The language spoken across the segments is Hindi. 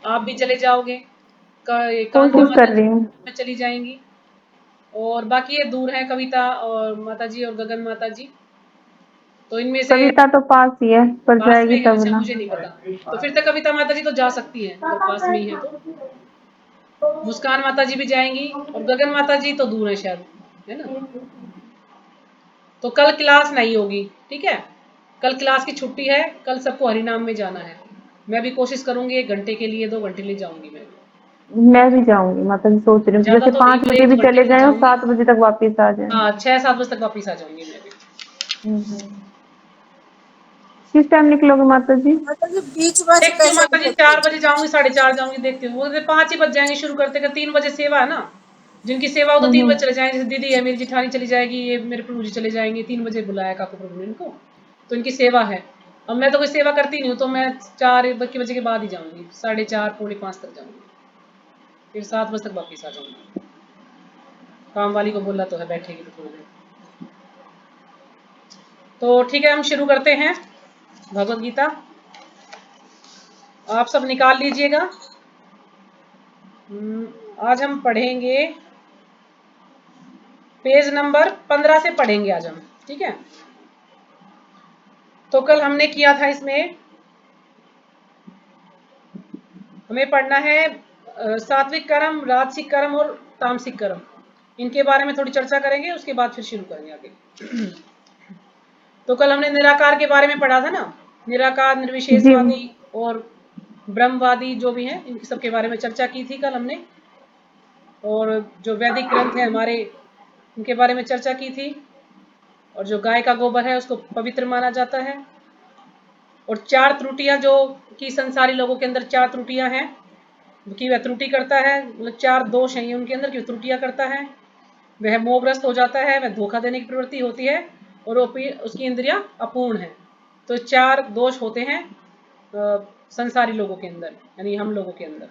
आप भी चले जाओगे, कांता कोशिश माता कर जी रही हूँ। में चली जाएंगी। और बाकी ये दूर है कविता और माता जी और गगन माता जी, तो इनमें से कविता तो पास ही है, पर पास में जाएगी है। तब अच्छा ना। मुझे नहीं पता, तो फिर तो कविता माता जी तो जा सकती हैं अगर पास में ही है तो। मुस्कान माता जी भी जाएंगी और गगन माता जी तो दूर है शायद, है ना। तो कल क्लास नहीं होगी, ठीक है। कल क्लास की छुट्टी है, कल सबको हरिनाम में जाना है। मैं भी कोशिश करूंगी 1 घंटे के लिए, 2 घंटे लिए जाऊंगी मैं। मैं भी जाऊंगी माता जी, सोच रही हूँ ज्यादा जैसे तो नहीं, 5 बजे भी 1-2 घंटे चले के लिए जाए और जाऊंगी। 7 बजे तक वापिस आ जाए। हाँ 6-7 बजे तक वापिस आ जाऊंगी मैं भी। हम्म। किस टाइम निकलोगे माता जी? मतलब बीच में से देखती हूँ कैसे माता जी, निकलती 4 बजे जाऊंगी, 4:30 जाऊंगी, देखती हूँ। वो 5 ही बज जाएंगे शुरू करते कर, 3 बजे सेवा है ना। जिनकी सेवा हो तो 3 बजे चले जाएंगे, जैसे दीदी है मेरी जेठानी चली जाएगी, ये मेरे प्रभु जी चले जाएंगे, 3 बजे बुलाया काकू प्रभु ने इनको, तो इनकी सेवा है। अब मैं तो कोई सेवा करती नहीं हूँ, तो मैं 4 बजे के बाद ही जाऊंगी, 4:30 4:45 तक जाऊंगी, फिर 7 बजे तक वापिस आ जाऊंगी। काम वाली को बोला तो है बैठेगी तो थोड़ी देर। तो ठीक है, हम शुरू करते हैं भगवत गीता। आप सब निकाल लीजिएगा। आज हम पढ़ेंगे पेज नंबर 15 से पढ़ेंगे आज हम, ठीक है। तो कल हमने किया था इसमें, हमें पढ़ना है सात्विक कर्म, राजसिक कर्म और तामसिक कर्म। इनके बारे में थोड़ी चर्चा करेंगे, उसके बाद फिर शुरू करेंगे आगे। तो कल हमने निराकार के बारे में पढ़ा था ना, निराकार, जी। निर्विशेषवादी और ब्रह्मवादी जो भी हैं, इन सब के बारे में चर्चा की थी कल हमने। और जो वैदिक ग्रंथ है हमारे, उनके बारे में चर्चा की थी। और जो गाय का गोबर है उसको पवित्र माना जाता है। और 4 त्रुटियां जो कि संसारी लोगों के अंदर 4 त्रुटियां हैं कि वह त्रुटि करता है, मतलब 4 दोष हैं उनके अंदर कि त्रुटियां करता है। वह मोहग्रस्त हो जाता है, वह धोखा देने की प्रवृत्ति होती है, और उसकी इंद्रियां अपूर्ण है। तो 4 दोष होते हैं संसारी लोगों के अंदर, यानी हम लोगों के अंदर।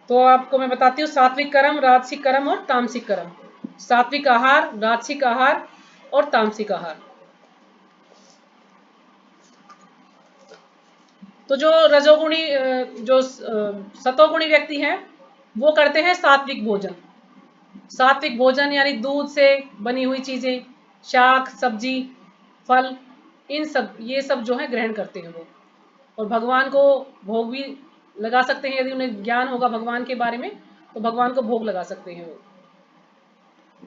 तो आपको मैं बताती हूँ सात्विक कर्म, राजसिक कर्म और तामसिक कर्म। सात्विक आहार, राजसिक आहार और तामसिक आहार। तो जो रजोगुणी जो सतोगुणी व्यक्ति हैं वो करते हैं सात्विक भोजन। सात्विक भोजन यानी दूध से बनी हुई चीजें, शाक सब्जी फल, इन सब ये सब जो है ग्रहण करते हैं वो। और भगवान को भोग भी लगा सकते हैं, यदि उन्हें ज्ञान होगा भगवान के बारे में तो भगवान को भोग लगा सकते हैं वो।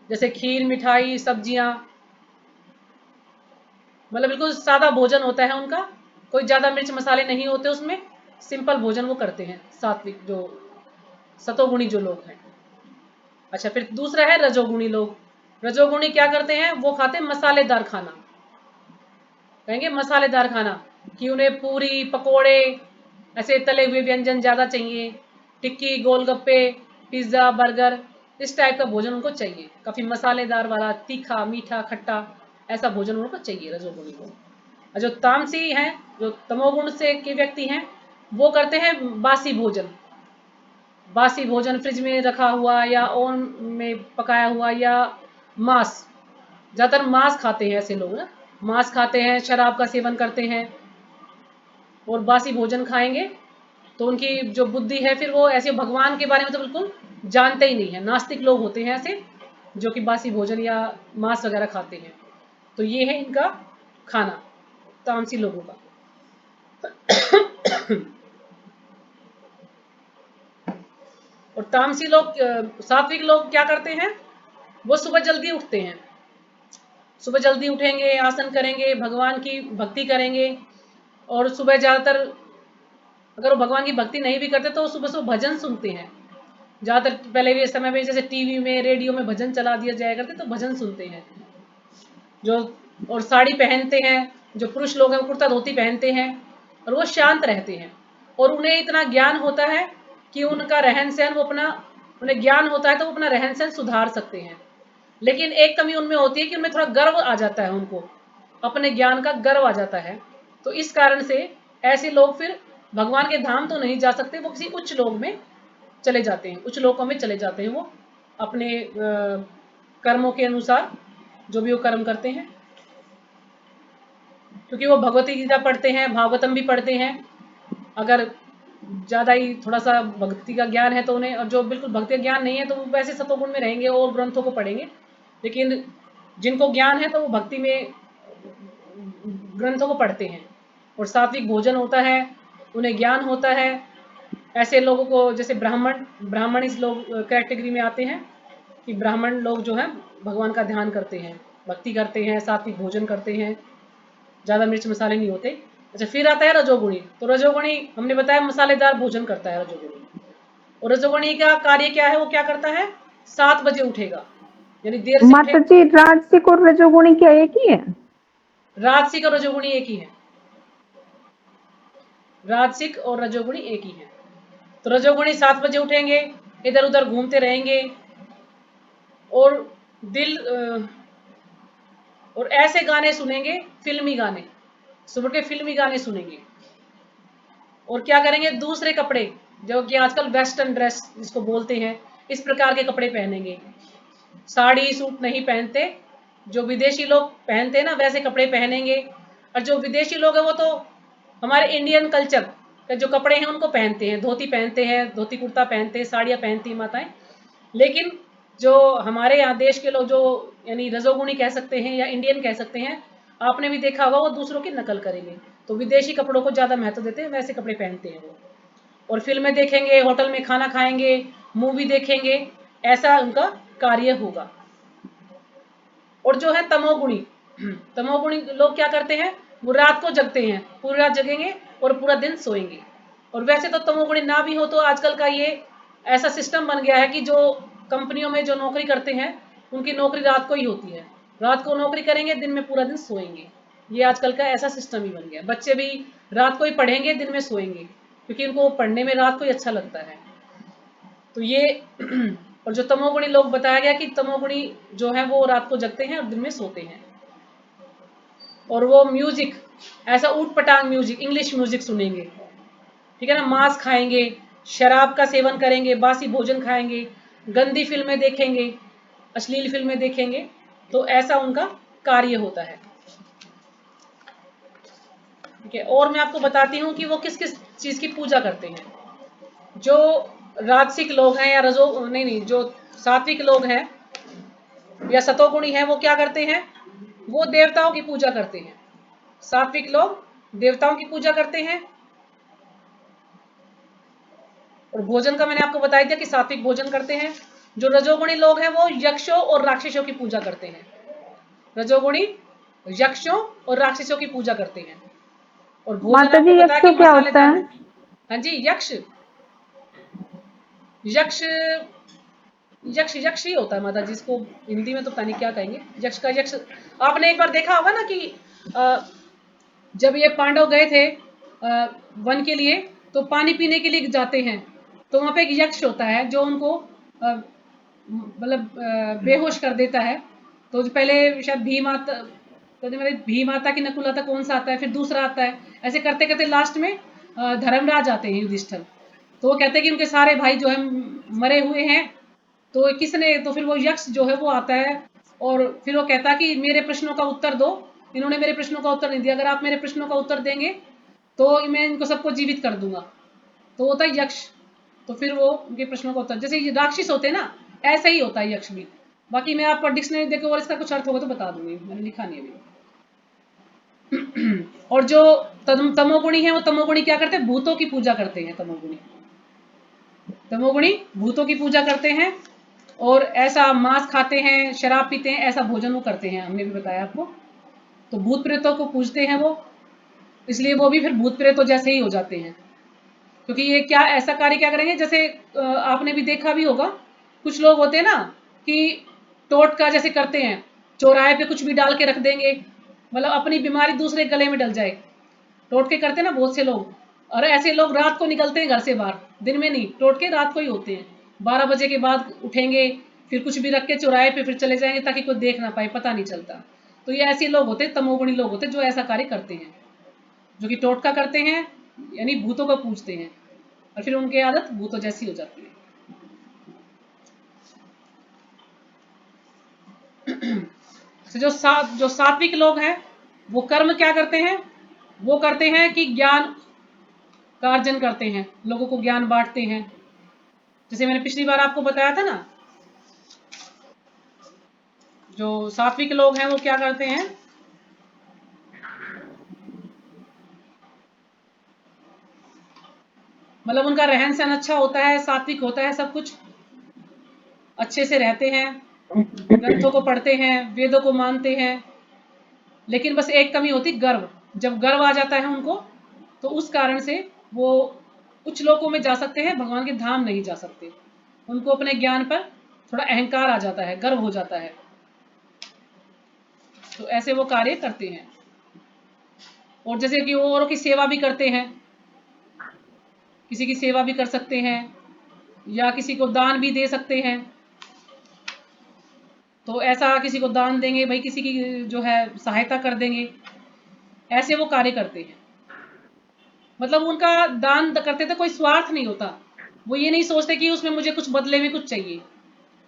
जैसे खीर, मिठाई, सब्जियां, मतलब बिल्कुल सादा भोजन होता है उनका, कोई ज्यादा मिर्च मसाले नहीं होते उसमें, सिंपल भोजन वो करते हैं सात्विक जो सतोगुणी जो लोग हैं। अच्छा, फिर दूसरा है रजोगुणी लोग। रजोगुणी क्या करते हैं, वो खाते हैं मसालेदार खाना। कहेंगे मसालेदार खाना, कि उन्हें पूरी पकोड़े ऐसे तले हुए व्यंजन ज्यादा चाहिए, टिक्की, गोलगप्पे, पिज्जा, बर्गर, इस टाइप का भोजन उनको चाहिए, काफी मसालेदार वाला, तीखा मीठा खट्टा, ऐसा भोजन उनको चाहिए रजोगुणी को। और जो तामसी हैं, जो तमोगुण से के व्यक्ति हैं, वो करते हैं बासी भोजन। बासी भोजन फ्रिज में रखा हुआ या ओवन में पकाया हुआ, या मांस, ज्यादातर मांस खाते हैं ऐसे लोग ना, मांस खाते हैं, शराब का सेवन करते हैं और बासी भोजन खाएंगे। तो उनकी जो बुद्धि है फिर वो ऐसे भगवान के बारे में तो बिल्कुल जानते ही नहीं है। नास्तिक लोग होते हैं ऐसे जो कि बासी भोजन या मांस वगैरह खाते हैं। तो ये है इनका खाना, तामसी लोगों का। और तामसी लोग, सात्विक लोग क्या करते हैं, वो सुबह जल्दी उठते हैं। सुबह जल्दी उठेंगे, आसन करेंगे, भगवान की भक्ति करेंगे। और सुबह ज्यादातर अगर वो भगवान की भक्ति नहीं भी करते तो सुबह सुबह भजन सुनते हैं। ज्यादातर पहले के समय में जैसे टीवी में रेडियो में भजन चला दिया जाया करते तो भजन सुनते हैं जो। और साड़ी पहनते हैं, जो पुरुष लोग हैं वो कुर्ता धोती पहनते हैं, और वो शांत रहते हैं। और उन्हें इतना ज्ञान होता है कि उनका रहन सहन वो अपना, उन्हें ज्ञान होता है तो वो अपना रहन सहन सुधार सकते हैं। लेकिन एक कमी उनमें होती है कि उनमें थोड़ा गर्व आ जाता है, उनको अपने ज्ञान का गर्व आ जाता है। तो इस कारण से ऐसे लोग फिर भगवान के धाम तो नहीं जा सकते, वो किसी उच्च लोक में चले जाते हैं, उच्च लोकों में चले जाते हैं वो अपने कर्मों के अनुसार, जो भी वो कर्म करते हैं। क्योंकि वो भगवती गीता पढ़ते हैं, भागवतम भी पढ़ते हैं। अगर ज़्यादा ही थोड़ा सा भक्ति का ज्ञान है तो उन्हें, और जो बिल्कुल भक्ति का ज्ञान नहीं है तो वो वैसे सतोगुण में रहेंगे और ग्रंथों को पढ़ेंगे। लेकिन जिनको ज्ञान है तो वो भक्ति में ग्रंथों को पढ़ते हैं। और सात्विक भोजन होता है, उन्हें ज्ञान होता है। ऐसे लोगों को, जैसे ब्राह्मण इस लोग कैटेगरी में आते हैं कि ब्राह्मण लोग जो हैं भगवान का ध्यान करते हैं, भक्ति करते हैं, सात्विक भोजन करते हैं, ज़्यादा मिर्च मसाले नहीं होते। अच्छा, फिर आता है रजोगुणी। तो रजोगुणी हमने बताया मसालेदार भोजन करता है रजोगुणी। और रजोगुणी का कार्य क्या है, वो क्या करता है, 7 बजे उठेगा, यानी देर से माता उठेगा। जी, राजसिक और रजोगुणी क्या एक ही है? राजसिक और रजोगुणी एक ही है, राजसिक और रजोगुणी एक ही है। तो रजोगुणी 7 बजे उठेंगे, इधर उधर घूमते रहेंगे और दिल और ऐसे गाने सुनेंगे, फिल्मी गाने, सुबह के फिल्मी गाने सुनेंगे। और क्या करेंगे, दूसरे कपड़े जो कि आजकल वेस्टर्न ड्रेस जिसको बोलते हैं, इस प्रकार के कपड़े पहनेंगे। साड़ी सूट नहीं पहनते, जो विदेशी लोग पहनते हैं ना वैसे कपड़े पहनेंगे। और जो विदेशी लोग हैं वो तो हमारे इंडियन कल्चर के जो कपड़े हैं उनको पहनते हैं, धोती पहनते हैं, धोती कुर्ता पहनते हैं, साड़ियाँ पहनती हैं माताएं। लेकिन जो हमारे यहाँ देश के लोग, जो यानी रजोगुणी कह सकते हैं या इंडियन कह सकते हैं, आपने भी देखा होगा वो दूसरों की नकल करेंगे, तो विदेशी कपड़ों को ज़्यादा महत्व देते हैं, वैसे कपड़े पहनते हैं वो। और फिल्में देखेंगे, होटल में खाना खाएंगे, मूवी देखेंगे, ऐसा उनका कार्य होगा। और जो है तमोगुणी, तमोगुणी लोग क्या करते हैं, वो रात को जगते हैं, पूरी रात जगेंगे और पूरा दिन सोएंगे। और वैसे तो तमोगुणी ना भी हो तो आजकल का ये ऐसा सिस्टम बन गया है कि जो कंपनियों में जो नौकरी करते हैं उनकी नौकरी रात को ही होती है, रात को नौकरी करेंगे, दिन में पूरा दिन सोएंगे। ये आजकल का ऐसा सिस्टम ही बन गया। बच्चे भी रात को ही पढ़ेंगे, दिन में सोएंगे, क्योंकि उनको पढ़ने में रात को ही अच्छा लगता है। तो ये और जो तमोगुणी लोग बताया गया कि तमोगुणी जो है वो रात को जगते हैं और दिन में सोते हैं। और वो म्यूजिक, ऐसा ऊट पटांग म्यूजिक, इंग्लिश म्यूजिक सुनेंगे, ठीक है ना, मांस खाएंगे, शराब का सेवन करेंगे, बासी भोजन खाएंगे, गंदी फिल्में देखेंगे, अश्लील फिल्में देखेंगे। तो ऐसा उनका कार्य होता है। ठीक है, और मैं आपको बताती हूँ कि वो किस किस चीज की पूजा करते हैं। जो राजसिक लोग हैं या नहीं, जो सात्विक लोग हैं या सतोगुणी हैं, वो क्या करते हैं, वो देवताओं की पूजा करते हैं। सात्विक लोग देवताओं की पूजा करते हैं। और भोजन का मैंने आपको बताया था कि सात्विक भोजन करते हैं। जो रजोगुणी लोग हैं वो यक्षों और राक्षसों की पूजा करते हैं। रजोगुणी यक्षों और राक्षसों की पूजा करते हैं। और भोजन माता जी, आपको बताया कि यक्षु क्या होता मसालेदार। है? हाँ जी, यक्ष यक्ष यक्ष यक्ष ही होता है माता जी, इसको हिंदी में तो पता नहीं क्या कहेंगे। यक्ष का यक्ष, आपने एक बार देखा होगा ना कि जब ये पांडव गए थे वन के लिए, तो पानी पीने के लिए जाते हैं, तो वहां पे एक यक्ष होता है जो उनको मतलब बेहोश कर देता है। तो पहले शायद भीमाता, तो मेरे भीमाता की नकुल आता, कौन सा आता है, फिर दूसरा आता है, ऐसे करते करते लास्ट में धर्मराज आते हैं, युधिष्ठिर। तो वो कहते हैं कि उनके सारे भाई जो है मरे हुए हैं, तो किसने, तो फिर वो यक्ष जो है वो आता है और फिर वो कहता है कि मेरे प्रश्नों का उत्तर दो, इन्होंने मेरे प्रश्नों का उत्तर नहीं दिया, अगर आप मेरे प्रश्नों का उत्तर देंगे तो मैं इनको सबको जीवित कर दूंगा। तो होता है यक्ष। तो फिर वो उनके प्रश्नों का उत्तर, जैसे ये राक्षस होते हैं ना, ऐसा ही होता है यक्ष भी। बाकी मैं आपको डिक्शनरी देकर और इसका कुछ अर्थ होगा तो बता दूंगी, मैंने लिखा नहीं अभी। और जो तमोगुणी है वो तमोगुणी क्या करते हैं, भूतों की पूजा करते हैं। तमोगुणी भूतों की पूजा करते हैं और ऐसा मांस खाते हैं, शराब पीते हैं, ऐसा भोजन वो करते हैं, हमने भी बताया आपको। तो भूत प्रेतों को पूजते हैं वो, इसलिए वो भी फिर भूत प्रेतों जैसे ही हो जाते हैं। क्योंकि ये क्या ऐसा कार्य क्या करेंगे, जैसे आपने भी देखा भी होगा, कुछ लोग होते हैं ना कि टोटका जैसे करते हैं, चौराहे पे कुछ भी डाल के रख देंगे, मतलब अपनी बीमारी दूसरे गले में डल जाए। टोटके करते हैं ना बहुत से लोग, और ऐसे लोग रात को निकलते हैं घर से बाहर, दिन में नहीं, टोटके रात को ही होते हैं। 12 बजे के बाद उठेंगे, फिर कुछ भी रख के चौराहे पे फिर चले जाएंगे ताकि कोई देख ना पाए, पता नहीं चलता। तो ये ऐसे लोग होते हैं, तमोगुणी लोग होते हैं, जो ऐसा कार्य करते हैं, जो कि टोटका करते हैं, यानी भूतों को पूजते हैं, और फिर उनकी आदत भूतों जैसी हो जाती है। तो जो सात्विक लोग हैं वो कर्म क्या करते हैं? वो करते हैं कि ज्ञान का अर्जन करते हैं, लोगों को ज्ञान बांटते हैं। जैसे मैंने पिछली बार आपको बताया था ना, जो सात्विक लोग हैं वो क्या करते हैं, मतलब उनका रहन सहन अच्छा होता है, सात्विक होता है, सब कुछ अच्छे से रहते हैं, ग्रंथों को पढ़ते हैं, वेदों को मानते हैं। लेकिन बस एक कमी होती, गर्व। जब गर्व आ जाता है उनको, तो उस कारण से वो उच्च लोकों में जा सकते हैं, भगवान के धाम नहीं जा सकते। उनको अपने ज्ञान पर थोड़ा अहंकार आ जाता है, गर्व हो जाता है, तो ऐसे वो कार्य करते हैं। और जैसे कि वो औरों की सेवा भी करते हैं, किसी की सेवा भी कर सकते हैं, या किसी को दान भी दे सकते हैं। तो ऐसा किसी को दान देंगे भाई, किसी की जो है सहायता कर देंगे, ऐसे वो कार्य करते हैं। मतलब उनका दान करते थे कोई स्वार्थ नहीं होता, वो ये नहीं सोचते कि उसमें मुझे कुछ बदले में कुछ चाहिए,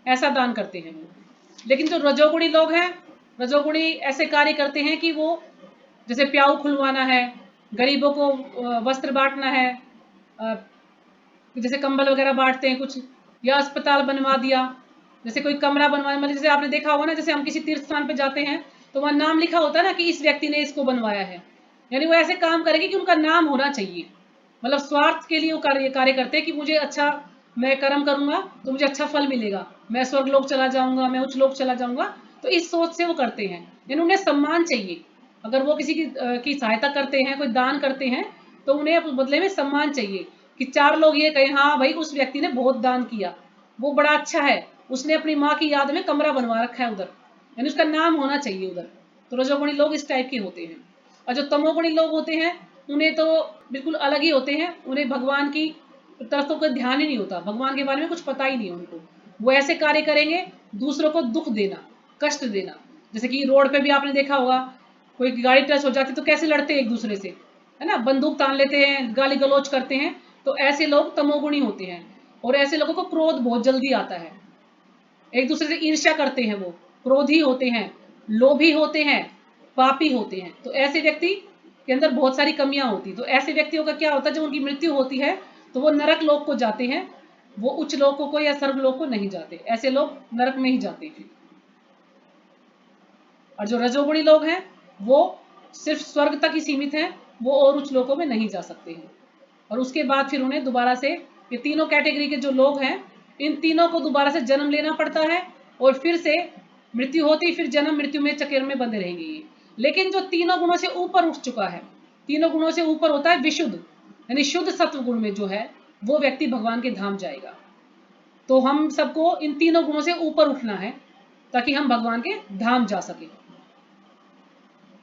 ऐसा दान करते हैं वो। लेकिन जो रजोगुणी लोग हैं, रजोगुणी ऐसे कार्य करते हैं कि वो जैसे प्याऊ खुलवाना है, गरीबों को वस्त्र बांटना है, जैसे कंबल वगैरह बांटते हैं कुछ, या अस्पताल बनवा दिया, जैसे कोई कमरा बनवाया, मतलब जैसे आपने देखा होगा ना, जैसे हम किसी तीर्थ स्थान पे जाते हैं तो वहाँ नाम लिखा होता है ना कि इस व्यक्ति ने इसको बनवाया है। यानी वो ऐसे काम करेंगे कि उनका नाम होना चाहिए, मतलब स्वार्थ के लिए वो कार्य करते हैं कि मुझे अच्छा, मैं कर्म करूंगा तो मुझे अच्छा फल मिलेगा, मैं स्वर्ग लोक चला जाऊंगा, मैं उच्च लोक चला जाऊंगा, तो इस सोच से वो करते हैं। यानी उन्हें सम्मान चाहिए। अगर वो किसी की सहायता करते हैं, कोई दान करते हैं, तो उन्हें बदले में सम्मान चाहिए कि चार लोग ये कहें हाँ भाई उस व्यक्ति ने बहुत दान किया, वो बड़ा अच्छा है, उसने अपनी माँ की याद में कमरा बनवा रखा है उधर, यानी उसका नाम होना चाहिए उधर। तो रजोगुणी लोग इस टाइप के होते हैं। और जो तमोगुणी लोग होते हैं, उन्हें तो बिल्कुल अलग ही होते हैं, उन्हें भगवान की तरफ तो कोई ध्यान ही नहीं होता, भगवान के बारे में कुछ पता ही नहीं है उनको। वो ऐसे कार्य करेंगे, दूसरों को दुख देना, कष्ट देना। जैसे कि रोड पे भी आपने देखा होगा, कोई गाड़ी टच हो जाती तो कैसे लड़ते हैं एक दूसरे से, है ना, बंदूक तान लेते हैं, गाली गलौज करते हैं। तो ऐसे लोग तमोगुणी होते हैं। और ऐसे लोगों को क्रोध बहुत जल्दी आता है, एक दूसरे से ईर्ष्या करते हैं, वो क्रोधी होते हैं, लोभी होते हैं, पापी होते हैं। तो ऐसे व्यक्ति के अंदर बहुत सारी कमियां होती। तो ऐसे व्यक्तियों का क्या होता है, जब उनकी मृत्यु होती है तो वो नरक लोक को जाते हैं, वो उच्च लोकों को या सर्व लोक को नहीं जाते, ऐसे लोग नरक में ही जाते हैं। और जो रजोगुणी लोग हैं वो सिर्फ स्वर्ग तक ही सीमित हैं, वो और उच्च लोकों में नहीं जा सकते हैं। और उसके बाद फिर उन्हें दोबारा से, ये तीनों कैटेगरी के जो लोग हैं, इन तीनों को दोबारा से जन्म लेना पड़ता है, और फिर से मृत्यु होती, फिर जन्म मृत्यु में चक्र में बंधे रहेंगे ये। लेकिन जो तीनों गुणों से ऊपर उठ चुका है, तीनों गुणों से ऊपर होता है विशुद्ध, यानी शुद्ध सत्व गुण में जो है, वो व्यक्ति भगवान के धाम जाएगा। तो हम सबको इन तीनों गुणों से ऊपर उठना है, ताकि हम भगवान के धाम जा सके।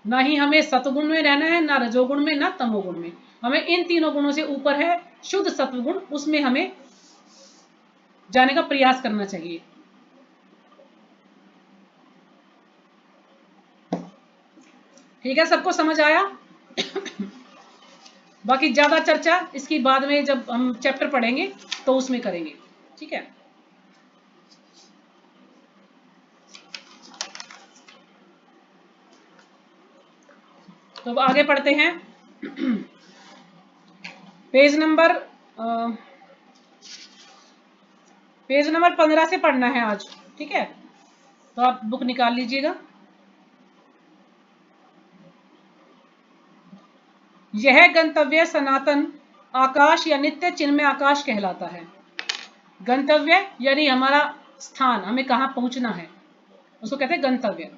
ना ही हमें सतगुण में रहना है, ना रजोगुण में, ना तमोगुण में। हमें इन तीनों गुणों से ऊपर है शुद्ध सत्वगुण, उसमें हमें जाने का प्रयास करना चाहिए। ठीक है, सबको समझ आया? बाकी ज्यादा चर्चा इसकी बाद में जब हम चैप्टर पढ़ेंगे तो उसमें करेंगे। ठीक है, तो अब आगे पढ़ते हैं। पेज नंबर 15 से पढ़ना है आज। ठीक है, तो आप बुक निकाल लीजिएगा। यह गंतव्य सनातन आकाश या नित्य चिन्मय आकाश कहलाता है। गंतव्य यानी हमारा स्थान, हमें कहाँ पहुंचना है, उसको कहते हैं गंतव्य।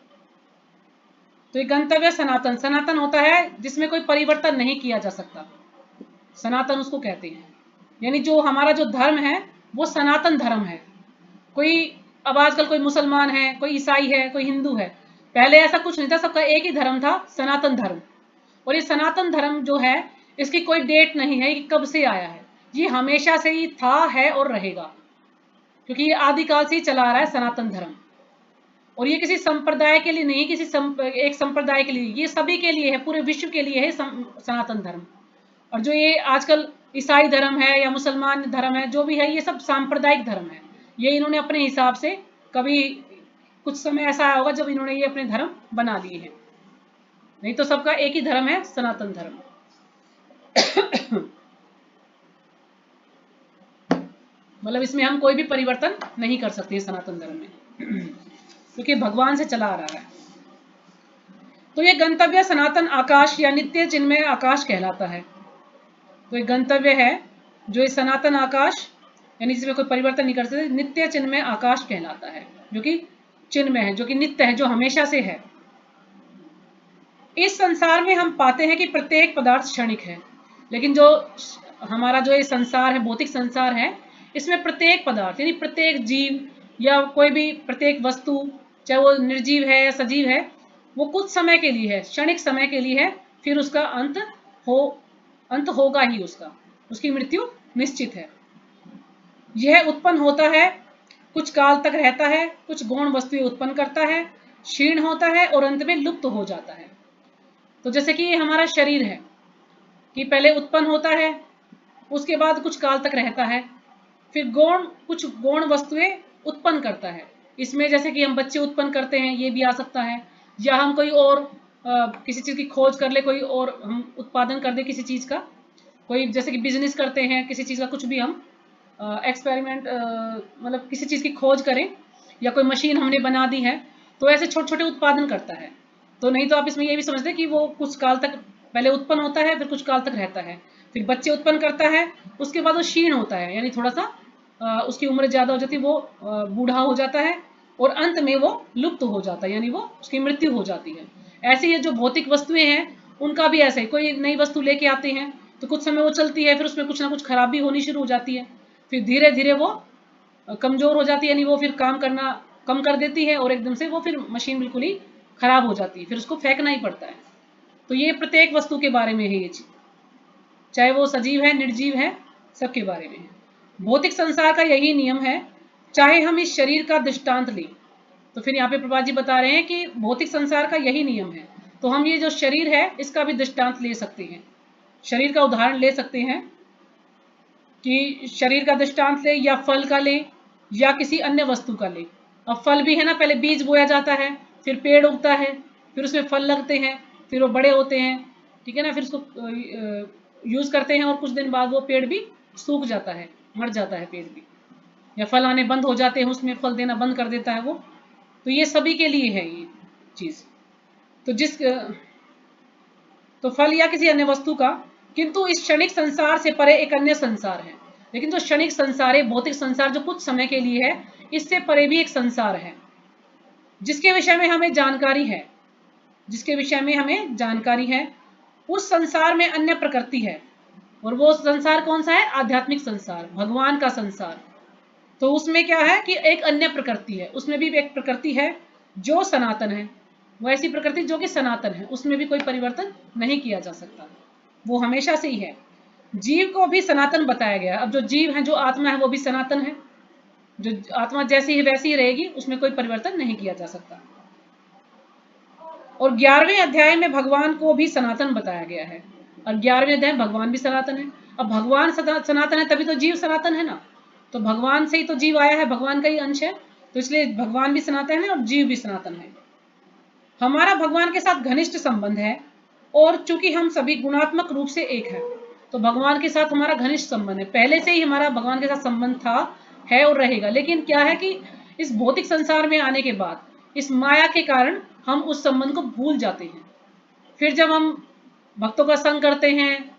तो ये गंतव्य सनातन, सनातन होता है जिसमें कोई परिवर्तन नहीं किया जा सकता, सनातन उसको कहते हैं। यानी जो हमारा जो धर्म है वो सनातन धर्म है। कोई, अब आजकल कोई मुसलमान है, कोई ईसाई है, कोई हिंदू है, पहले ऐसा कुछ नहीं था, सबका एक ही धर्म था, सनातन धर्म। और ये सनातन धर्म जो है, इसकी कोई डेट नहीं है कि कब से आया है, ये हमेशा से ही था, है और रहेगा, क्योंकि ये आदिकाल से ही चला आ रहा है सनातन धर्म। और ये किसी संप्रदाय के लिए नहीं, किसी एक संप्रदाय के लिए, ये सभी के लिए है, पूरे विश्व के लिए है सनातन धर्म। और जो ये आजकल ईसाई धर्म है या मुसलमान धर्म है, जो भी है, ये सब सांप्रदायिक धर्म है। ये इन्होंने अपने हिसाब से, कभी कुछ समय ऐसा आया होगा जब इन्होंने ये अपने धर्म बना लिए हैं। नहीं तो सबका एक ही धर्म है, सनातन धर्म। मतलब इसमें हम कोई भी परिवर्तन नहीं कर सकते सनातन धर्म में, क्योंकि भगवान से चला आ रहा है। तो ये गंतव्य सनातन आकाश या नित्य चिन्मय आकाश कहलाता है। तो एक गंतव्य है जो ये सनातन आकाश, यानी जिसमें कोई परिवर्तन नहीं कर सकते, नित्य चिन्मय आकाश कहलाता है, जो कि चिन्मय है, जो कि नित्य है, जो हमेशा से है। इस संसार में हम पाते हैं कि प्रत्येक पदार्थ क्षणिक है, लेकिन जो हमारा जो ये संसार है, भौतिक संसार है, इसमें प्रत्येक पदार्थ यानी प्रत्येक जीव या कोई भी प्रत्येक वस्तु, चाहे वो निर्जीव है या सजीव है, वो कुछ समय के लिए है, क्षणिक समय के लिए है, फिर उसका अंत होगा ही, उसकी मृत्यु निश्चित है। यह उत्पन्न होता है, कुछ काल तक रहता है, कुछ गौण वस्तुएं उत्पन्न करता है, क्षीण होता है और अंत में लुप्त हो जाता है। तो जैसे कि ये हमारा शरीर है कि पहले उत्पन्न होता है, उसके बाद कुछ काल तक रहता है, फिर कुछ गौण वस्तुएं उत्पन्न करता है। इसमें जैसे कि हम बच्चे उत्पन्न करते हैं, ये भी आ सकता है, या हम कोई और किसी चीज की खोज कर ले, कोई और हम उत्पादन कर दे किसी चीज का, कोई जैसे कि बिजनेस करते हैं किसी चीज का, कुछ भी हम एक्सपेरिमेंट मतलब किसी चीज की खोज करें, या कोई मशीन हमने बना दी है, तो ऐसे छोटे छोटे उत्पादन करता है। तो नहीं तो आप इसमें ये भी समझते कि वो कुछ काल तक पहले उत्पन्न होता है, फिर कुछ काल तक रहता है, फिर बच्चे उत्पन्न करता है, उसके बाद वो क्षीण होता है, यानी थोड़ा सा उसकी उम्र ज्यादा हो जाती है, वो बूढ़ा हो जाता है, और अंत में वो लुप्त हो जाता है, यानी वो उसकी मृत्यु हो जाती है। ऐसे ही जो भौतिक वस्तुएं हैं, उनका भी ऐसा ही, कोई नई वस्तु लेके आते हैं तो कुछ समय वो चलती है, फिर उसमें कुछ ना कुछ खराबी होनी शुरू हो जाती है, फिर धीरे धीरे वो कमजोर हो जाती है, यानी वो फिर काम करना कम कर देती है, और एकदम से वो फिर मशीन बिल्कुल ही खराब हो जाती है, फिर उसको फेंकना ही पड़ता है। तो ये प्रत्येक वस्तु के बारे में है ये चीज, चाहे वो सजीव है निर्जीव है, सबके बारे में है। भौतिक संसार का यही नियम है, चाहे हम इस शरीर का दृष्टांत लें। तो फिर यहाँ पे प्रभात जी बता रहे हैं कि भौतिक संसार का यही नियम है, तो हम ये जो शरीर है इसका भी दृष्टांत ले सकते हैं, शरीर का उदाहरण ले सकते हैं, कि शरीर का दृष्टांत ले, या फल का ले, या किसी अन्य वस्तु का ले। अब फल भी है ना, पहले बीज बोया जाता है, फिर पेड़ उगता है, फिर उसमें फल लगते हैं, फिर वो बड़े होते हैं, ठीक है ना, फिर उसको यूज करते हैं, और कुछ दिन बाद वो पेड़ भी सूख जाता है, मर जाता है पेड़ भी, या फल आने बंद हो जाते हैं, उसमें फल देना बंद कर देता है वो। तो ये सभी के लिए है ये चीज। तो तो फल या किसी अन्य वस्तु का, किंतु इस क्षणिक संसार से परे एक अन्य संसार है। लेकिन जो क्षणिक संसार है, भौतिक संसार जो कुछ समय के लिए है, इससे परे भी एक संसार है, जिसके विषय में हमें जानकारी है, उस संसार में अन्य प्रकृति है। और वो संसार कौन सा है? आध्यात्मिक संसार, भगवान का संसार। तो उसमें क्या है कि एक अन्य प्रकृति है, उसमें भी एक प्रकृति है जो सनातन है, वो ऐसी प्रकृति जो कि सनातन है, उसमें भी कोई परिवर्तन नहीं किया जा सकता, वो हमेशा से ही है। जीव को भी सनातन बताया गया। अब जो जीव है, जो आत्मा है, वो भी सनातन है, जो आत्मा जैसी है वैसी ही रहेगी, उसमें कोई परिवर्तन नहीं किया जा सकता। और 11वें अध्याय में भगवान को भी सनातन बताया गया है, और 11वें अध्याय में भगवान भी सनातन है। अब भगवान सनातन है, तभी तो जीव सनातन है ना, तो भगवान से ही तो जीव आया है, भगवान का ही अंश है, तो इसलिए भगवान भी सनातन है और जीव भी सनातन है। हमारा भगवान के साथ घनिष्ठ संबंध है, और चूंकि हम सभी गुणात्मक रूप से एक है, तो भगवान के साथ हमारा घनिष्ठ संबंध है, पहले से ही हमारा भगवान के साथ संबंध था, है और रहेगा। लेकिन क्या है कि इस भौतिक संसार में आने के बाद, इस माया के कारण हम उस संबंध को भूल जाते हैं। फिर जब हम भक्तों का संग करते हैं,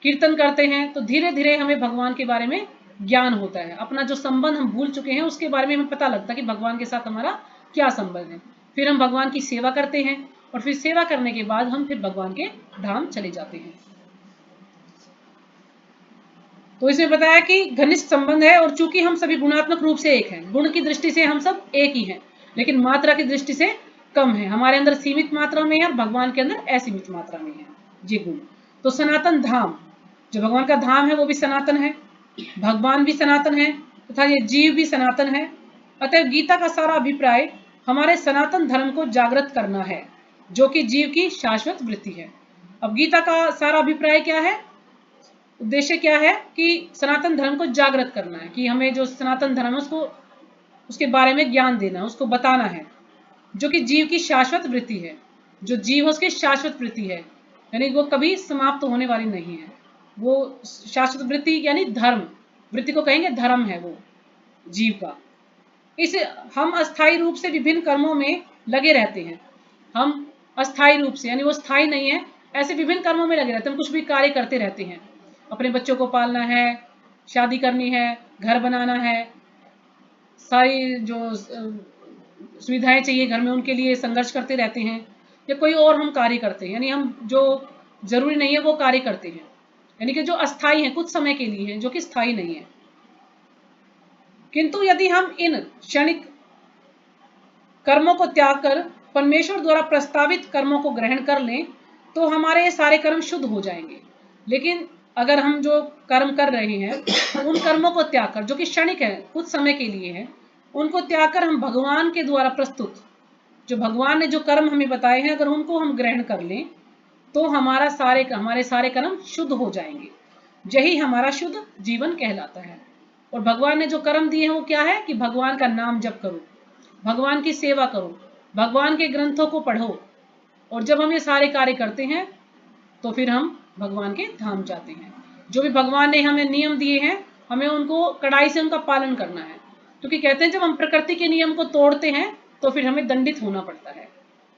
कीर्तन करते हैं, तो धीरे धीरे हमें भगवान के बारे में ज्ञान होता है, अपना जो संबंध हम भूल चुके हैं उसके बारे में हमें पता लगता है कि भगवान के साथ हमारा क्या संबंध है। फिर हम भगवान की सेवा करते हैं, और फिर सेवा करने के बाद हम फिर भगवान के धाम चले जाते हैं। तो इसमें बताया कि घनिष्ठ संबंध है, और चूंकि हम सभी गुणात्मक रूप से एक हैं, गुण की दृष्टि से हम सब एक ही हैं, लेकिन मात्रा की दृष्टि से कम है। हमारे अंदर सीमित मात्रा में है, और भगवान के अंदर असीमित मात्रा में है ये गुण। तो सनातन धाम, जो भगवान का धाम है, वो भी सनातन है, भगवान भी सनातन है, तथा ये जीव भी सनातन है। अतः गीता का सारा अभिप्राय हमारे सनातन धर्म को जागृत करना है, जो कि जीव की शाश्वत वृत्ति है। अब गीता का सारा अभिप्राय क्या है, उद्देश्य क्या है, कि सनातन धर्म को जागृत करना है, कि हमें जो सनातन धर्म है उसको, उसके बारे में ज्ञान देना, उसको बताना है, जो कि जीव की शाश्वत वृत्ति है। जो जीव है उसकी शाश्वत वृत्ति है, यानी वो कभी समाप्त होने वाली नहीं है। वो शाश्वत वृत्ति यानी धर्म, वृत्ति को कहेंगे धर्म है वो जीव का। इस हम अस्थायी रूप से विभिन्न कर्मों में लगे रहते हैं। हम अस्थायी रूप से यानी वो स्थायी नहीं है, ऐसे विभिन्न कर्मों में लगे रहते हैं। हम कुछ भी कार्य करते रहते हैं, अपने बच्चों को पालना है, शादी करनी है, घर बनाना है, सारी जो सुविधाएं चाहिए घर में उनके लिए संघर्ष करते रहते हैं, या कोई और हम कार्य करते हैं, यानी हम जो जरूरी नहीं है वो कार्य करते हैं, यानी कि जो अस्थायी है, कुछ समय के लिए है, जो कि स्थायी नहीं है। किंतु यदि हम इन क्षणिक कर्मों को त्याग कर परमेश्वर द्वारा प्रस्तावित कर्मों को ग्रहण कर लें तो हमारे सारे कर्म शुद्ध हो जाएंगे। लेकिन अगर हम जो कर्म कर रहे हैं उन कर्मों को त्याग कर, जो कि क्षणिक है, कुछ समय के लिए है, उनको त्याग कर हम भगवान के द्वारा प्रस्तुत जो भगवान ने जो कर्म हमें बताए हैं, अगर उनको हम ग्रहण कर लें तो हमारे सारे कर्म शुद्ध हो जाएंगे। यही हमारा शुद्ध जीवन कहलाता है। और भगवान ने जो कर्म दिए हैं वो क्या है कि भगवान का नाम जप करो, भगवान की सेवा करो, भगवान के ग्रंथों को पढ़ो। और जब हम ये सारे कार्य करते हैं तो फिर हम भगवान के धाम जाते हैं। जो भी भगवान ने हमें नियम दिए हैं, हमें उनको कड़ाई से उनका पालन करना है, क्योंकि कहते हैं जब हम प्रकृति के नियम को तोड़ते हैं तो फिर हमें दंडित होना पड़ता है।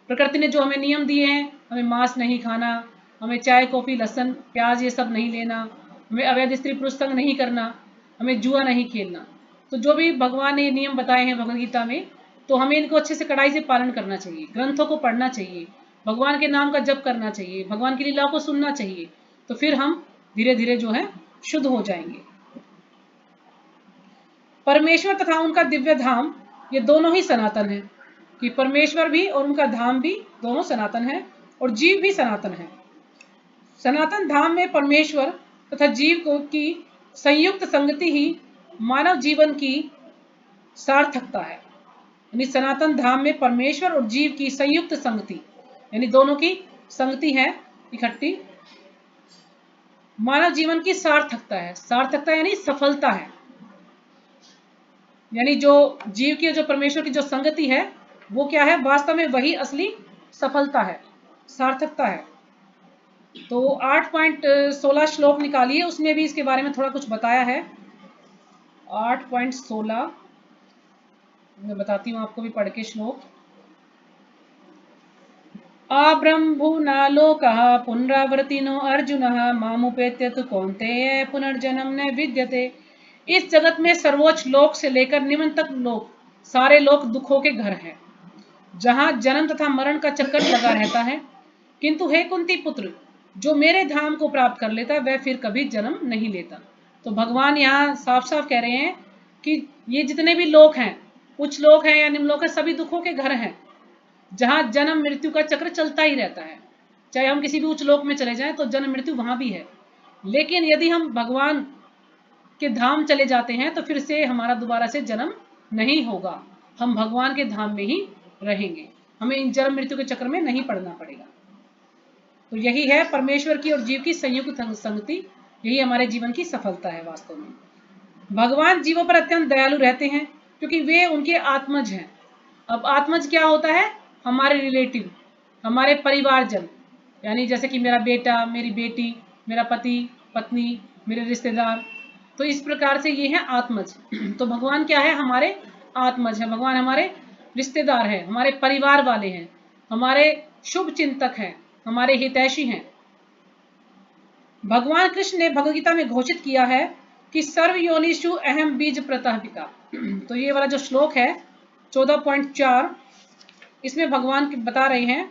प्रकृति ने जो हमें नियम दिए हैं, हमें मांस नहीं खाना, हमें चाय कॉफी लहसुन प्याज ये सब नहीं लेना, हमें अवैध स्त्री पुरुष संग नहीं करना, हमें जुआ नहीं खेलना, तो जो भी भगवान ने ये नियम बताए हैं भगवद गीता में, तो हमें इनको अच्छे से कड़ाई से पालन करना चाहिए, ग्रंथों को पढ़ना चाहिए, भगवान के नाम का जप करना चाहिए, भगवान की लीला को सुनना चाहिए, तो फिर हम धीरे धीरे जो है शुद्ध हो जाएंगे। परमेश्वर तथा उनका दिव्य धाम ये दोनों ही सनातन है, कि परमेश्वर भी और उनका धाम भी दोनों सनातन है, और जीव भी सनातन है। सनातन धाम में परमेश्वर तथा जीव को की संयुक्त संगति ही मानव जीवन की सार्थकता है। यानी सनातन धाम में परमेश्वर और जीव की संयुक्त संगति, यानी दोनों की संगति है इकट्ठी, मानव जीवन की सार्थकता है। सार्थकता यानी सफलता है, यानी जो जीव की जो परमेश्वर की जो संगति है वो क्या है, वास्तव में वही असली सफलता है, सार्थकता है। तो 8.16 श्लोक निकालिए, उसने भी इसके बारे में थोड़ा कुछ बताया है। 8.16 मैं बताती हूँ आपको भी पढ़ के श्लोक। आब्रह्मभुनालोकः पुनरावर्तिनो अर्जुनः मामुपेत्य तु कौन्तेय पुनर्जन्म न विद्यते। इस जगत में सर्वोच्च लोक से लेकर निम्न तक लोक, सारे लोक दुखों के घर हैं, जहां जन्म तथा मरण का चक्कर लगा रहता है। किंतु हे कुंती पुत्र, जो मेरे धाम को प्राप्त कर लेता वह फिर कभी जन्म नहीं लेता। तो भगवान यहाँ साफ साफ कह रहे हैं कि ये जितने भी लोक हैं, उच्च लोक हैं या निम्न लोक है, सभी दुखों के घर हैं, जहां जन्म मृत्यु का चक्र चलता ही रहता है। चाहे हम किसी भी उच्च लोक में चले जाएं तो जन्म मृत्यु वहां भी है। लेकिन यदि हम भगवान के धाम चले जाते हैं तो फिर से हमारा दोबारा से जन्म नहीं होगा, हम भगवान के धाम में ही रहेंगे, हमें इन जन्म मृत्यु के चक्र में नहीं पड़ना पड़ेगा। तो यही है परमेश्वर की और जीव की संयुक्त संगति, यही हमारे जीवन की सफलता है वास्तव में। भगवान जीवों पर अत्यंत दयालु रहते हैं क्योंकि वे उनके आत्मज हैं। अब आत्मज क्या होता है, हमारे रिलेटिव, हमारे परिवारजन, यानी जैसे कि मेरा बेटा, मेरी बेटी, मेरा पति पत्नी, मेरे रिश्तेदार, तो इस प्रकार से ये है आत्मज। तो भगवान क्या है, हमारे आत्मज है, भगवान हमारे रिश्तेदार हैं, हमारे परिवार वाले हैं, हमारे शुभ चिंतक हैं, हमारे हितैषी हैं। भगवान कृष्ण ने भगवद गीता में घोषित किया है कि सर्व योनिषु अहम बीज प्रतः पिता। तो ये वाला जो श्लोक है 14.4, इसमें भगवान बता रहे हैं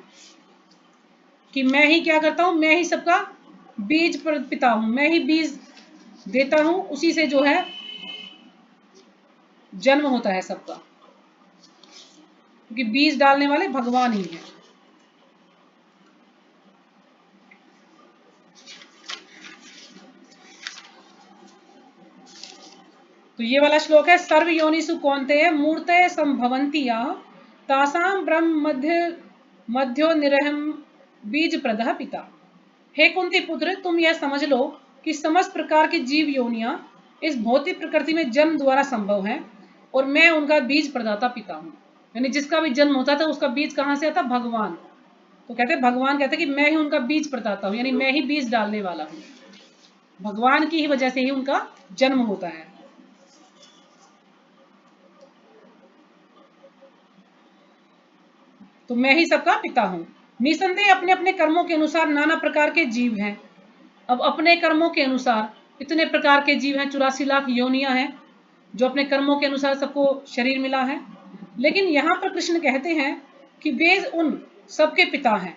कि मैं ही क्या करता हूं, मैं ही सबका बीज पिता हूं, मैं ही बीज देता हूं, उसी से जो है जन्म होता है सबका, क्योंकि बीज डालने वाले भगवान ही हैं। तो ये वाला श्लोक है, सर्व योनिषु कौन्तेय मूर्तय संभवन्ति या तासाम ब्रह्म मध्यो निरहम बीज प्रदः पिता। हे कुंती पुत्र, तुम यह समझ लो कि समस्त प्रकार की जीव योनियां इस भौतिक प्रकृति में जन्म द्वारा संभव है, और मैं उनका बीज प्रदाता पिता हूं। यानी जिसका भी जन्म होता था उसका बीज कहां से आता, भगवान। तो कहते हैं भगवान कहते हैं कि मैं ही उनका बीज प्रदाता हूं, यानी मैं ही बीज डालने वाला हूं। भगवान की ही वजह से ही उनका जन्म होता है। तो मैं ही सबका पिता हूं। निसंदेह अपने अपने कर्मों के अनुसार नाना प्रकार के जीव हैं। अब अपने कर्मों के अनुसार इतने प्रकार के जीव हैं, 84 लाख योनियां हैं जो अपने कर्मों के अनुसार सबको शरीर मिला है। लेकिन यहां पर कृष्ण कहते हैं कि वे उन सबके पिता हैं।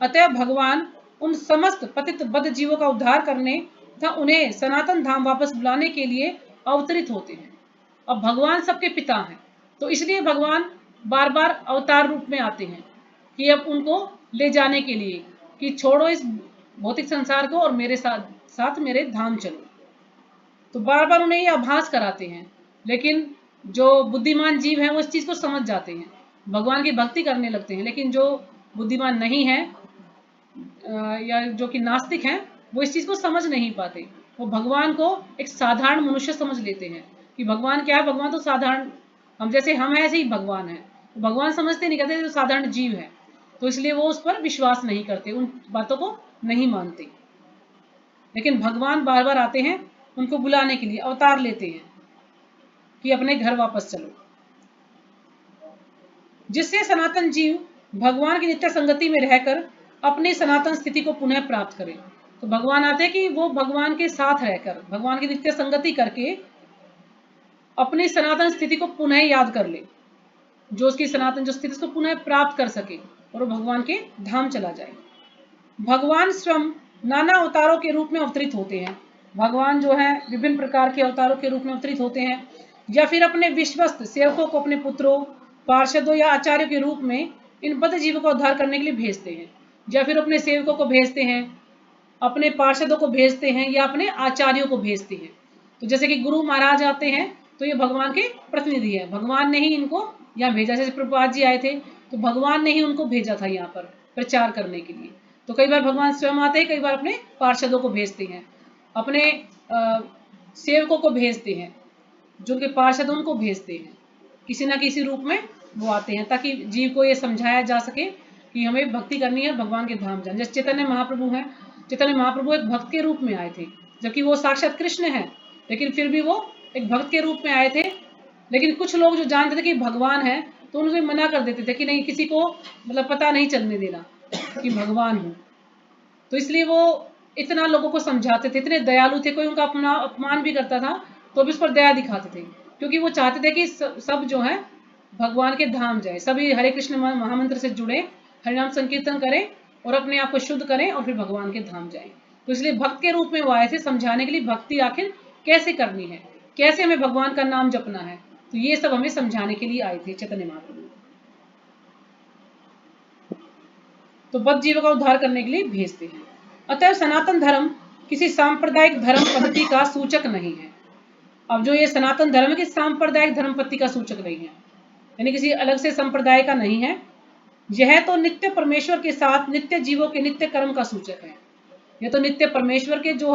अतः भगवान उन समस्त पतित बद्ध जीवों का उद्धार करने तथा उन्हें सनातन धाम वापस बुलाने के लिए अवतरित होते हैं। अब भगवान सबके पिता हैं, तो इसलिए भगवान बार बार अवतार रूप में आते हैं कि अब उनको ले जाने के लिए कि छोड़ो इस भौतिक संसार को और मेरे साथ साथ मेरे धाम चलो। तो बार बार उन्हें ये आभास कराते हैं। लेकिन जो बुद्धिमान जीव हैं वो इस चीज को समझ जाते हैं, भगवान की भक्ति करने लगते हैं। लेकिन जो बुद्धिमान नहीं है या जो कि नास्तिक हैं, वो इस चीज को समझ नहीं पाते। वो भगवान को एक साधारण मनुष्य समझ लेते हैं कि भगवान क्या है, भगवान तो साधारण हम जैसे हम हैं ऐसे ही भगवान है। तो भगवान समझते नहीं, कहते तो साधारण जीव है। तो इसलिए वो उस पर विश्वास नहीं करते, उन बातों को नहीं मानते। लेकिन भगवान बार बार आते हैं उनको बुलाने के लिए, अवतार लेते हैं कि अपने घर वापस चलो, जिससे सनातन जीव भगवान की नित्य संगति में रहकर अपनी सनातन स्थिति को पुनः प्राप्त करें। तो भगवान आते हैं कि वो भगवान के साथ रहकर भगवान की नित्य संगति करके अपनी सनातन स्थिति को पुनः याद कर ले, जो उसकी सनातन जो स्थिति उसको पुनः प्राप्त कर सके और वो भगवान के धाम चला जाए। भगवान स्वयं नाना अवतारों के रूप में अवतरित होते हैं। भगवान जो है विभिन्न प्रकार के अवतारों के रूप में अवतरित होते हैं, या फिर अपने विश्वस्त सेवकों को अपने पुत्रों, पार्षदों या आचार्यों के रूप में इन बद्ध जीवों का उद्धार करने के लिए भेजते हैं, या फिर अपने सेवकों को भेजते हैं, अपने पार्षदों को भेजते हैं, या अपने आचार्यों को भेजते हैं। तो जैसे कि गुरु महाराज आते हैं तो ये भगवान के प्रतिनिधि है, भगवान ने ही इनको यहाँ भेजा। जैसे प्रभुपाद जी आए थे तो भगवान ने ही उनको भेजा था यहाँ पर प्रचार करने के लिए। तो कई बार भगवान स्वयं आते हैं, कई बार अपने पार्षदों को भेजते हैं, अपने सेवकों को भेजते हैं, जो उनके पार्षद उनको भेजते हैं, किसी ना किसी रूप में वो आते हैं, ताकि जीव को ये समझाया जा सके कि हमें भक्ति करनी है, भगवान के धाम जाना। जैसे चैतन्य महाप्रभु हैं, चैतन्य महाप्रभु एक भक्त के रूप में आए थे, जबकि वो साक्षात कृष्ण है, लेकिन फिर भी वो एक भक्त के रूप में आए थे। लेकिन कुछ लोग जो जानते थे कि भगवान है तो उनको मना कर देते थे कि नहीं, किसी को मतलब पता नहीं चलने देना कि भगवान हूँ। तो इसलिए वो इतना लोगों को समझाते थे, इतने दयालु थे। कोई उनका अपना अपमान भी करता था तो भी उस पर दया दिखाते थे, क्योंकि वो चाहते थे कि सब जो है भगवान के धाम जाए, सभी हरे कृष्ण महामंत्र से जुड़े, हरिनाम संकीर्तन करें और अपने आप को शुद्ध करें और फिर भगवान के धाम जाएं। तो इसलिए भक्त के रूप में वो आए थे समझाने के लिए भक्ति आखिर कैसे करनी है, कैसे हमें भगवान का नाम जपना है। तो ये सब हमें समझाने के लिए आए थे चैतन्य महाप्रभु। तो बद्ध जीवों का उद्धार करने के लिए भेजते हैं। अतः सनातन धर्म किसी सांप्रदायिक धर्म पद्धति का सूचक नहीं है। अब जो ये सनातन धर्म है कि सांप्रदायिक धर्म पद्धति का सूचक नहीं है, यानी किसी अलग से संप्रदाय का नहीं है। यह तो नित्य परमेश्वर के साथ नित्य जीवों के नित्य कर्म का सूचक है। यह तो नित्य परमेश्वर के, जो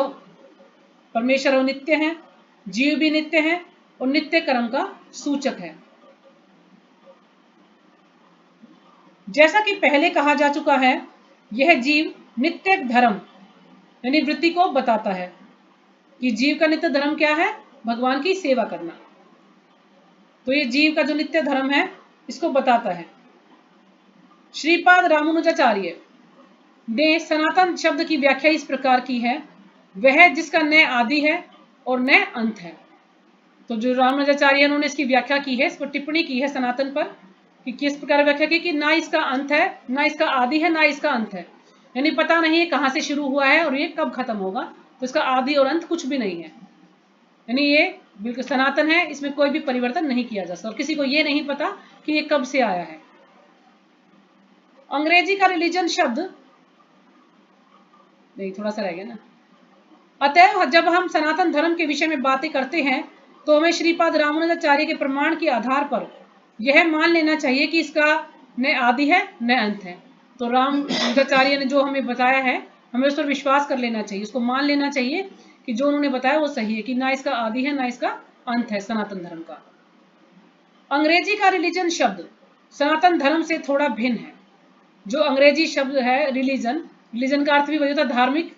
परमेश्वर वो नित्य है, जीव भी नित्य है और नित्य कर्म का सूचक है। जैसा कि पहले कहा जा चुका है, यह जीव नित्य धर्म यानी वृत्ति को बताता है कि जीव का नित्य धर्म क्या है, भगवान की सेवा करना। तो ये जीव का जो नित्य धर्म है इसको बताता है। श्रीपाद रामानुजाचार्य ने सनातन शब्द की व्याख्या इस प्रकार की है, वह जिसका न आदि है और न अंत है। तो जो रामानुजाचार्य उन्होंने इसकी व्याख्या की है, इस पर टिप्पणी की है सनातन पर कि किस प्रकार व्याख्या की कि ना इसका अंत है, ना इसका आदि है, ना इसका अंत है। यानी पता नहीं है कहां से शुरू हुआ है और ये कब खत्म होगा। तो इसका आदि और अंत कुछ भी नहीं है, यानी ये बिल्कुल सनातन है, इसमें कोई भी परिवर्तन नहीं किया जा सकता। और किसी को ये नहीं पता कि ये कब से आया है। अंग्रेजी का रिलीजन शब्द नहीं, थोड़ा सा रह गया ना। अतः जब हम सनातन धर्म के विषय में बातें करते हैं तो हमें श्रीपाद रामानुजाचार्य के प्रमाण के आधार पर यह मान लेना चाहिए कि इसका न आदि है न अंत है। तो रामानुजाचार्य ने जो हमें बताया है हमें उस पर विश्वास कर लेना चाहिए, उसको मान लेना चाहिए कि जो उन्होंने बताया वो सही है, कि ना इसका आदि है ना इसका अंत है सनातन धर्म का। अंग्रेजी का रिलीजन शब्द सनातन धर्म से थोड़ा भिन्न है। जो अंग्रेजी शब्द है रिलीजन, रिलीजन का अर्थ भी वही होता है धार्मिक,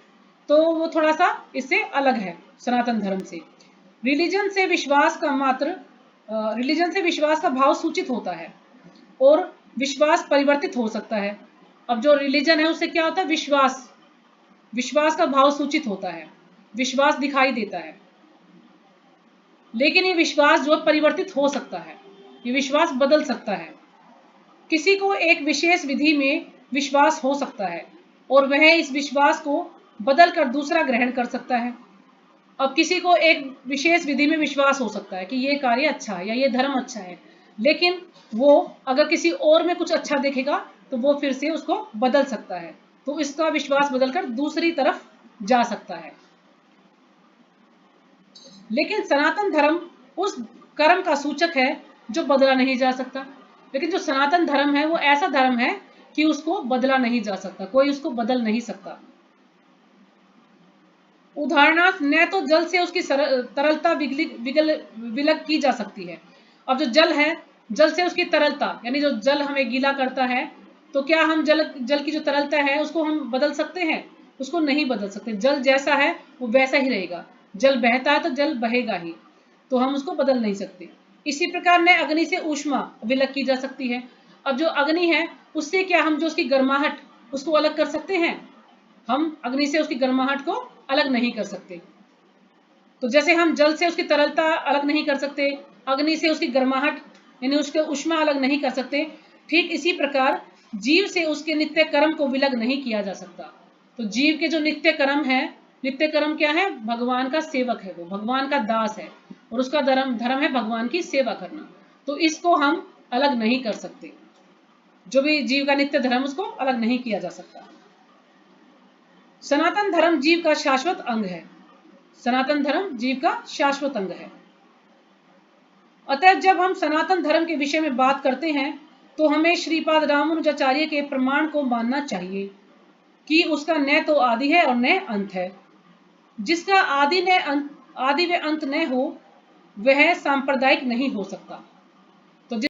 तो वो थोड़ा सा इससे अलग है सनातन धर्म से। रिलीजन से विश्वास का रिलीजन से विश्वास का भाव सूचित होता है और विश्वास परिवर्तित हो सकता है। अब जो रिलीजन है उससे क्या होता है, विश्वास का भाव सूचित होता है, विश्वास दिखाई देता है, लेकिन ये विश्वास जो परिवर्तित हो सकता है, ये विश्वास बदल सकता है। किसी को एक विशेष विधि में विश्वास हो सकता है और वह इस विश्वास को बदल कर दूसरा ग्रहण कर सकता है। अब किसी को एक विशेष विधि में विश्वास हो सकता है कि ये कार्य अच्छा है या ये धर्म अच्छा है, लेकिन वो अगर किसी और में कुछ अच्छा देखेगा तो वो फिर से उसको बदल सकता है, तो इसका विश्वास बदलकर दूसरी तरफ जा सकता है। लेकिन सनातन धर्म उस कर्म का सूचक है जो बदला नहीं जा सकता। लेकिन जो सनातन धर्म है वो ऐसा धर्म है कि उसको बदला नहीं जा सकता, कोई उसको बदल नहीं सकता। उदाहरणार्थ न तो जल से उसकी तरलता विलग की जा सकती है। अब जो जल है, जल से उसकी तरलता, यानी जो जल हमें गीला करता है, तो क्या हम जल की जो तरलता है उसको हम बदल सकते हैं? उसको नहीं बदल सकते। जल जैसा है वो वैसा ही रहेगा, जल बहता है तो जल बहेगा ही, तो हम उसको बदल नहीं सकते। इसी प्रकार ने अग्नि से ऊष्मा विलग की जा सकती है। अब जो अग्नि है उससे क्या हम जो उसकी गर्माहट उसको अलग कर सकते हैं? हम अग्नि से उसकी गर्माहट को अलग नहीं कर सकते। तो जैसे हम जल से उसकी तरलता अलग नहीं कर सकते, अग्नि से उसकी गर्माहट यानी उसके ऊष्मा अलग नहीं कर सकते, ठीक इसी प्रकार जीव से उसके नित्य कर्म को विलग नहीं किया जा सकता। तो जीव के जो नित्य कर्म है, नित्य कर्म क्या है? भगवान का सेवक है, वो भगवान का दास है और उसका धर्म है भगवान की सेवा करना। तो इसको हम अलग नहीं कर सकते, जो भी जीव का नित्य धर्म उसको अलग नहीं किया जा सकता। सनातन धर्म जीव का शाश्वत अंग है। सनातन धर्म जीव का शाश्वत अंग है। अतः जब हम सनातन धर्म के विषय में बात करते हैं तो हमें श्रीपाद रामानुजाचार्य के प्रमाण को मानना चाहिए कि उसका न तो आदि है और न अंत है। जिसका आदि व अंत न हो वह सांप्रदायिक नहीं हो सकता।